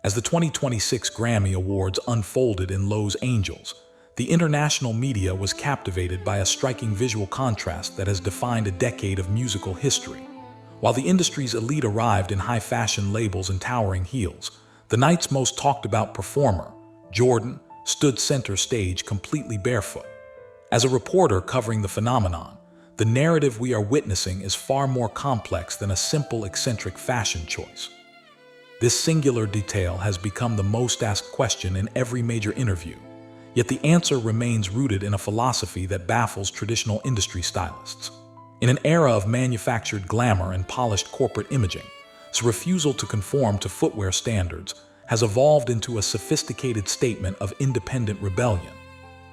As the 2026 Grammy Awards unfolded in Los Angeles, the international media was captivated by a striking visual contrast that has defined a decade of musical history. While the industry's elite arrived in high-fashion labels and towering heels, the night's most talked-about performer, Jordan, stood center stage completely barefoot. As a reporter covering the phenomenon, the narrative we are witnessing is far more complex than a simple eccentric fashion choice. This singular detail has become the most asked question in every major interview, yet the answer remains rooted in a philosophy that baffles traditional industry stylists. In an era of manufactured glamour and polished corporate imaging, this refusal to conform to footwear standards has evolved into a sophisticated statement of independent rebellion.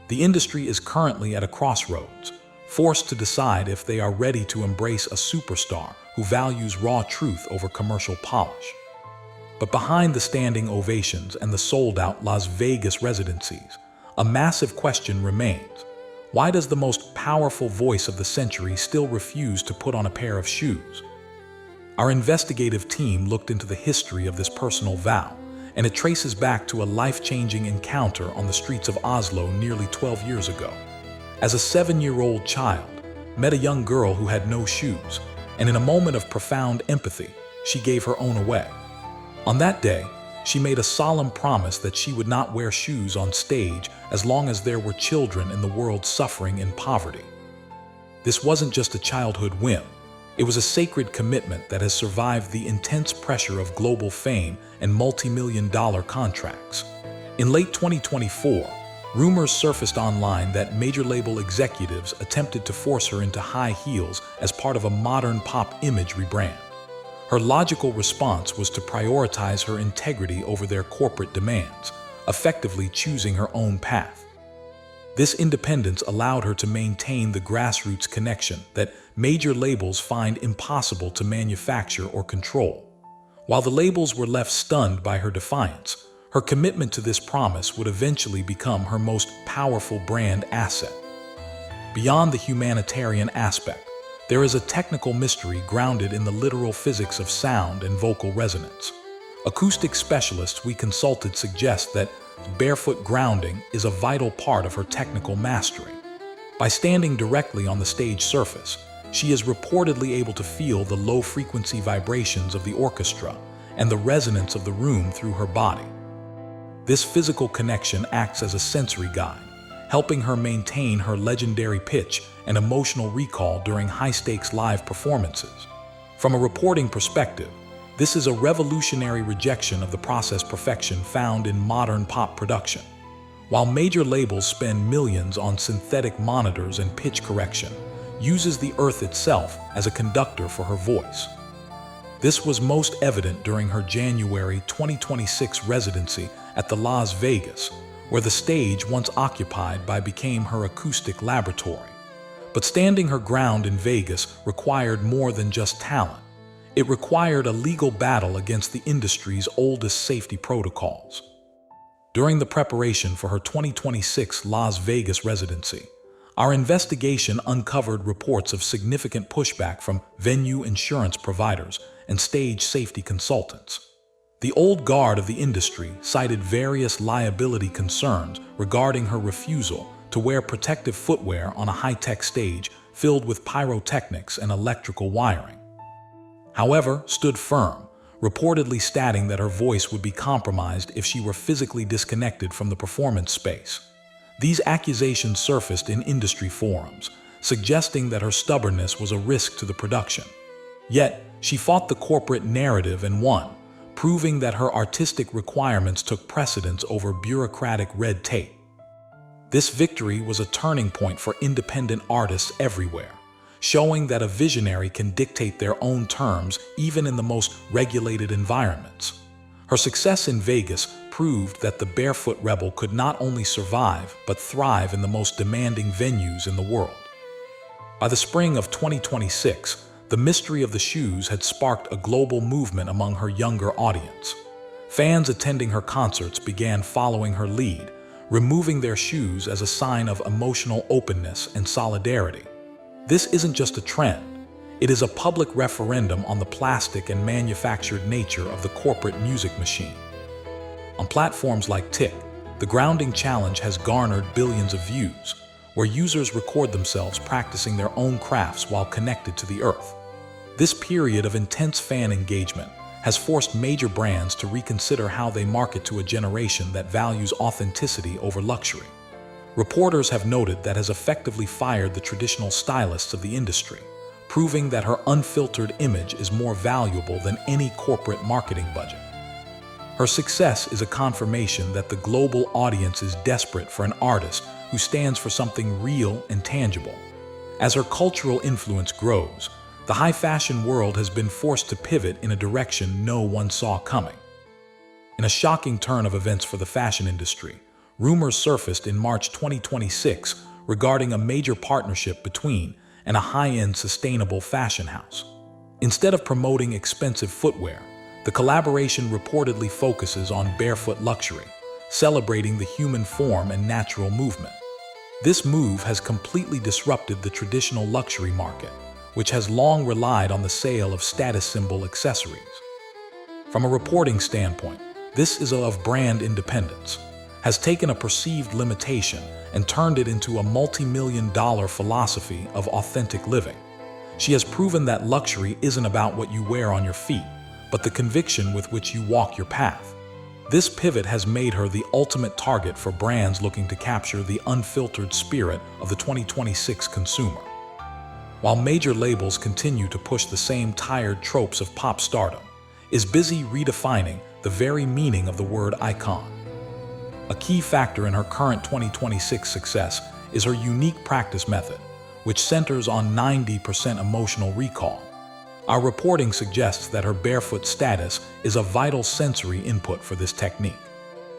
The industry is currently at a crossroads, forced to decide if they are ready to embrace a superstar who values raw truth over commercial polish. But behind the standing ovations and the sold-out Las Vegas residencies, a massive question remains. Why does the most powerful voice of the century still refuse to put on a pair of shoes? Our investigative team looked into the history of this personal vow, and it traces back to a life-changing encounter on the streets of Oslo nearly 12 years ago. As a 7-year-old child, met a young girl who had no shoes, and in a moment of profound empathy, she gave her own away. On that day, she made a solemn promise that she would not wear shoes on stage as long as there were children in the world suffering in poverty. This wasn't just a childhood whim. It was a sacred commitment that has survived the intense pressure of global fame and multi-million-dollar contracts. In late 2024, rumors surfaced online that major label executives attempted to force her into high heels as part of a modern pop image rebrand. Her logical response was to prioritize her integrity over their corporate demands, effectively choosing her own path. This independence allowed her to maintain the grassroots connection that major labels find impossible to manufacture or control. While the labels were left stunned by her defiance, her commitment to this promise would eventually become her most powerful brand asset. Beyond the humanitarian aspect, there is a technical mystery grounded in the literal physics of sound and vocal resonance. Acoustic specialists we consulted suggest that barefoot grounding is a vital part of her technical mastery. By standing directly on the stage surface, she is reportedly able to feel the low-frequency vibrations of the orchestra and the resonance of the room through her body. This physical connection acts as a sensory guide, helping her maintain her legendary pitch and emotional recall during high-stakes live performances. From a reporting perspective, this is a revolutionary rejection of the process perfection found in modern pop production. While major labels spend millions on synthetic monitors and pitch correction, uses the earth itself as a conductor for her voice. This was most evident during her January 2026 residency at the Las Vegas, where the stage once occupied by became her acoustic laboratory. But standing her ground in Vegas required more than just talent. It required a legal battle against the industry's oldest safety protocols. During the preparation for her 2026 Las Vegas residency, our investigation uncovered reports of significant pushback from venue insurance providers and stage safety consultants. The old guard of the industry cited various liability concerns regarding her refusal to wear protective footwear on a high-tech stage filled with pyrotechnics and electrical wiring. However, stood firm, reportedly stating that her voice would be compromised if she were physically disconnected from the performance space. These accusations surfaced in industry forums, suggesting that her stubbornness was a risk to the production. Yet, she fought the corporate narrative and won, proving that her artistic requirements took precedence over bureaucratic red tape. This victory was a turning point for independent artists everywhere, showing that a visionary can dictate their own terms even in the most regulated environments. Her success in Vegas proved that the Barefoot Rebel could not only survive but thrive in the most demanding venues in the world. By the spring of 2026, the mystery of the shoes had sparked a global movement among her younger audience. Fans attending her concerts began following her lead, removing their shoes as a sign of emotional openness and solidarity. This isn't just a trend. It is a public referendum on the plastic and manufactured nature of the corporate music machine. On platforms like Tik, the grounding challenge has garnered billions of views, where users record themselves practicing their own crafts while connected to the earth. This period of intense fan engagement has forced major brands to reconsider how they market to a generation that values authenticity over luxury. Reporters have noted that has effectively fired the traditional stylists of the industry, proving that her unfiltered image is more valuable than any corporate marketing budget. Her success is a confirmation that the global audience is desperate for an artist who stands for something real and tangible. As her cultural influence grows, the high fashion world has been forced to pivot in a direction no one saw coming. In a shocking turn of events for the fashion industry, rumors surfaced in March 2026 regarding a major partnership between and a high-end sustainable fashion house. Instead of promoting expensive footwear, the collaboration reportedly focuses on barefoot luxury, celebrating the human form and natural movement. This move has completely disrupted the traditional luxury market, which has long relied on the sale of status symbol accessories. From a reporting standpoint, this is of brand independence, has taken a perceived limitation and turned it into a multi-million-dollar philosophy of authentic living. She has proven that luxury isn't about what you wear on your feet, but the conviction with which you walk your path. This pivot has made her the ultimate target for brands looking to capture the unfiltered spirit of the 2026 consumer. While major labels continue to push the same tired tropes of pop stardom, is busy redefining the very meaning of the word icon. A key factor in her current 2026 success is her unique practice method, which centers on 90% emotional recall. Our reporting suggests that her barefoot status is a vital sensory input for this technique.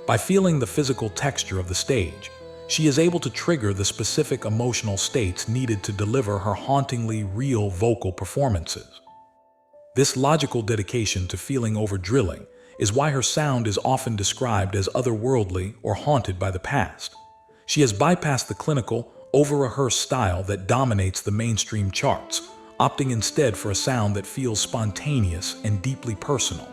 By feeling the physical texture of the stage, she is able to trigger the specific emotional states needed to deliver her hauntingly real vocal performances. This logical dedication to feeling over drilling is why her sound is often described as otherworldly or haunted by the past. She has bypassed the clinical, over-rehearsed style that dominates the mainstream charts, opting instead for a sound that feels spontaneous and deeply personal.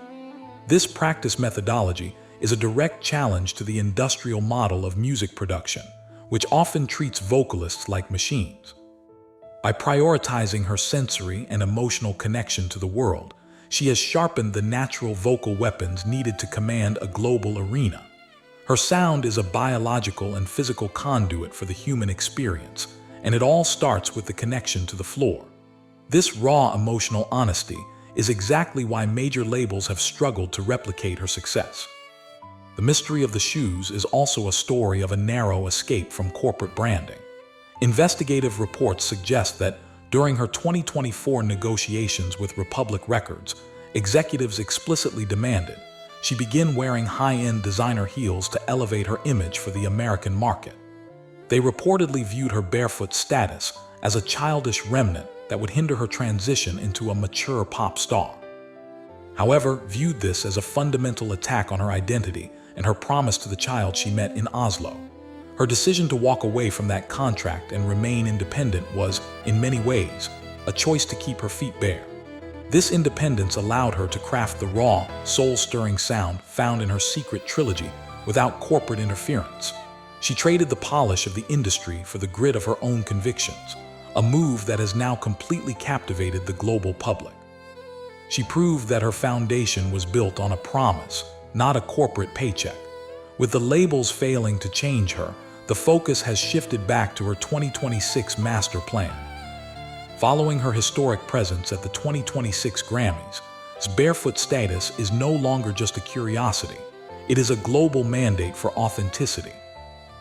This practice methodology is a direct challenge to the industrial model of music production, which often treats vocalists like machines. By prioritizing her sensory and emotional connection to the world, she has sharpened the natural vocal weapons needed to command a global arena. Her sound is a biological and physical conduit for the human experience, and it all starts with the connection to the floor. This raw emotional honesty is exactly why major labels have struggled to replicate her success. The mystery of the shoes is also a story of a narrow escape from corporate branding. Investigative reports suggest that during her 2024 negotiations with Republic Records, executives explicitly demanded she begin wearing high-end designer heels to elevate her image for the American market. They reportedly viewed her barefoot status as a childish remnant that would hinder her transition into a mature pop star. However, viewed this as a fundamental attack on her identity and her promise to the child she met in Oslo. Her decision to walk away from that contract and remain independent was, in many ways, a choice to keep her feet bare. This independence allowed her to craft the raw, soul-stirring sound found in her secret trilogy without corporate interference. She traded the polish of the industry for the grit of her own convictions, a move that has now completely captivated the global public. She proved that her foundation was built on a promise, not a corporate paycheck. With the labels failing to change her, the focus has shifted back to her 2026 master plan. Following her historic presence at the 2026 Grammys, barefoot status is no longer just a curiosity. It is a global mandate for authenticity.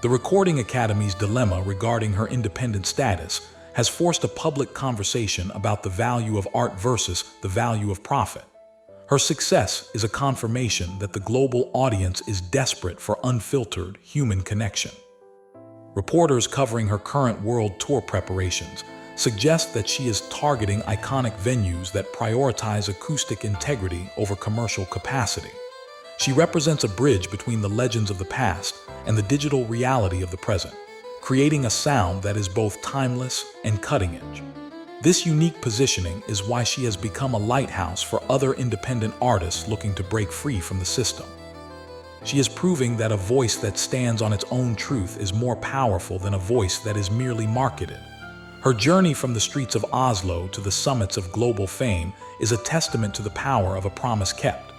The Recording Academy's dilemma regarding her independent status has forced a public conversation about the value of art versus the value of profit. Her success is a confirmation that the global audience is desperate for unfiltered human connection. Reporters covering her current world tour preparations suggest that she is targeting iconic venues that prioritize acoustic integrity over commercial capacity. She represents a bridge between the legends of the past and the digital reality of the present, creating a sound that is both timeless and cutting-edge. This unique positioning is why she has become a lighthouse for other independent artists looking to break free from the system. She is proving that a voice that stands on its own truth is more powerful than a voice that is merely marketed. Her journey from the streets of Oslo to the summits of global fame is a testament to the power of a promise kept.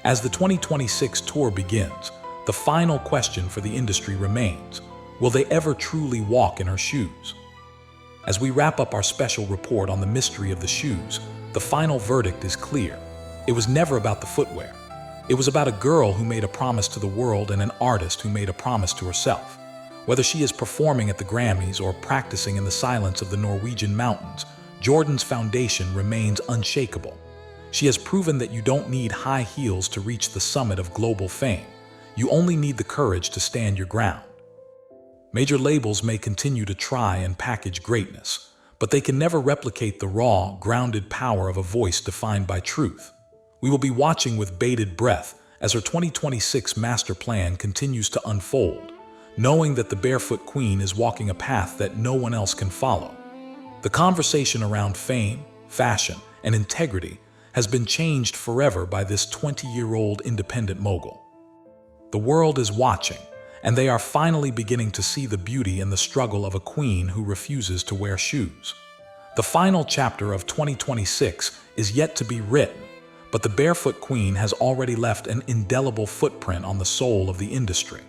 As the 2026 tour begins, the final question for the industry remains: will they ever truly walk in her shoes? As we wrap up our special report on the mystery of the shoes, the final verdict is clear. It was never about the footwear. It was about a girl who made a promise to the world and an artist who made a promise to herself. Whether she is performing at the Grammys or practicing in the silence of the Norwegian mountains, Jordan's foundation remains unshakable. She has proven that you don't need high heels to reach the summit of global fame. You only need the courage to stand your ground. Major labels may continue to try and package greatness, but they can never replicate the raw, grounded power of a voice defined by truth. We will be watching with bated breath as her 2026 master plan continues to unfold, knowing that the Barefoot Queen is walking a path that no one else can follow. The conversation around fame, fashion, and integrity has been changed forever by this 20-year-old independent mogul. The world is watching, and they are finally beginning to see the beauty and the struggle of a queen who refuses to wear shoes. The final chapter of 2026 is yet to be written, but the Barefoot Queen has already left an indelible footprint on the soul of the industry.